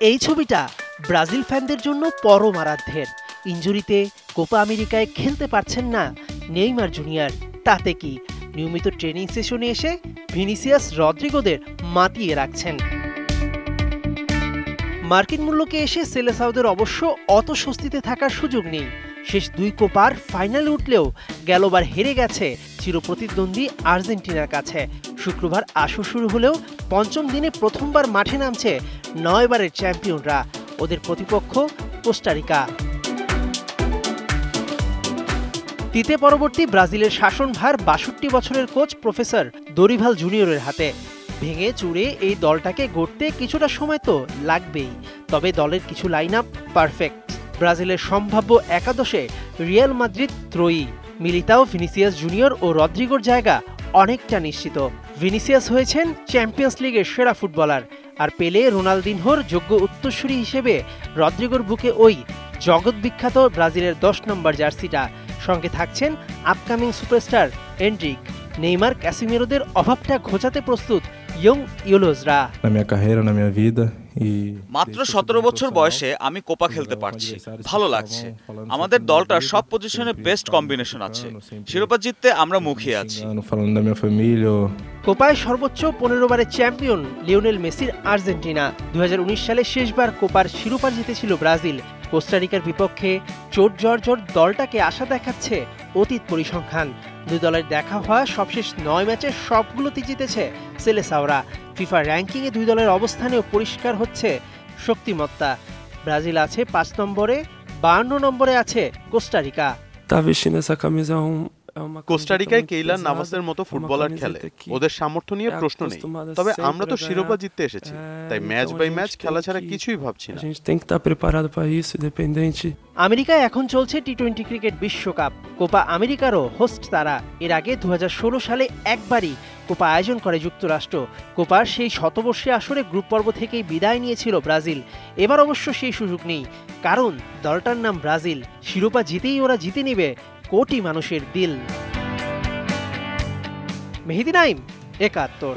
এই ছবিটা ব্রাজিল ফ্যানদের জন্য পরম আরাধ্যের। ইনজুরিতে কোপা আমেরিকায় খেলতে পারছেন না নেইমার জুনিয়র। তাতে কি, নিয়মিত ট্রেনিং সেশনে এসে ভিনিসিয়াস রদ্রিগোদের মাতিয়ে রাখছেন। মার্কিন মূল্যকে এসে সেলেসাওদের অবশ্য অত স্বস্তিতে থাকার সুযোগ নেই। শেষ দুই কোপার ফাইনালে উঠলেও গেলবার হেরে গেছে চিরপ্রতিদ্বন্দ্বী আর্জেন্টিনার কাছে। শুক্রবার আসর শুরু হলেও পঞ্চম দিনে প্রথমবার মাঠে নামছে 9 বারের চ্যাম্পিয়নরা। ওদের প্রতিপক্ষ কোস্টারিকা। তিতে পরবর্তী ব্রাজিলের শাসনভার 62 বছরের কোচ প্রফেসর দোরিভাল জুনিয়রের হাতে। ভেঙে চুরে এই দলটাকে গড়তে কিছুটা সময় তো লাগবেই, তবে দলের কিছু লাইন আপ পারফেক্ট। ব্রাজিলের সম্ভাব্য একাদশে রিয়াল মাদ্রিদ ত্রয়ী, মিলিতাও, ভিনিসিয়াস জুনিয়র ও রদ্রিগোর জায়গা অনেকটা নিশ্চিত। ভিনিসিয়াস হয়েছেন চ্যাম্পিয়ন্স লিগের সেরা ফুটবলার, আর পেলে, রোনালদিনহোর যোগ্য উত্তরসূরি হিসেবে রদ্রিগোর বুকে ওই জগৎ বিখ্যাত ব্রাজিলের 10 নম্বর জার্সিটা। সঙ্গে থাকছেন আপকামিং সুপারস্টার এন্ড্রিক, নেইমার, ক্যাসিমিরোদের অভাবটা ঘোচাতে প্রস্তুত ইয়ং ইউলোজরা। মাত্র 17 বছর বয়সে আমি কোপা খেলতে পারছি, ভালো লাগছে। আমাদের দলটার সব পজিশনে বেস্ট কম্বিনেশন আছে। শিরোপা জিততে আমরা মুখিয়ে আছি। কোপায় সর্বোচ্চ 15 বারের চ্যাম্পিয়ন লিওনেল মেসির আর্জেন্টিনা। 2019 সালে শেষবার কোপার শিরোপা জিতেছিল ব্রাজিল। কোস্টারিকার বিপক্ষে চোট জর্জর দলটাকে আশা দেখাচ্ছে অতীত পরিসংখ্যান। দুই দলের দেখা হওয়া সবশেষ 9 ম্যাচের সবগুলোতে জিতেছে সেলেসাওরা। ফিফা র্যাঙ্কিংয়ে দুই দলের অবস্থানেও পরিষ্কার হচ্ছে শক্তিমত্তা। ব্রাজিল আছে 5 নম্বরে, 52 নম্বরে আছে কোস্টারিকা। কোস্টারিকায় কেইলার নাভাসের মতো ফুটবলার খেলে, ওদের সামর্থ্য নিয়ে প্রশ্ন নেই। তবে আমরা তো শিরোপা জিততে এসেছি, তাই ম্যাচ বাই ম্যাচ খেলা ছাড়া কিছুই ভাবছি না। আমেরিকায় এখন চলছে টি-20 ক্রিকেট বিশ্বকাপ। কোপা আমেরিকারও হোস্ট তারা। এর আগে 2016 সালে একবারই কোপা আয়োজন করে যুক্তরাষ্ট্র। কোপার সেই শতবর্ষী আসরে গ্রুপ পর্ব থেকেই বিদায় নিয়েছিল ব্রাজিল। এবার অবশ্য সেই সুযোগ নেই, কারণ দলটার নাম ব্রাজিল। শিরোপা জিতেই ওরা জিতে নেবে কোটি মানুষের দিল। মেহেদী নাইম, 71।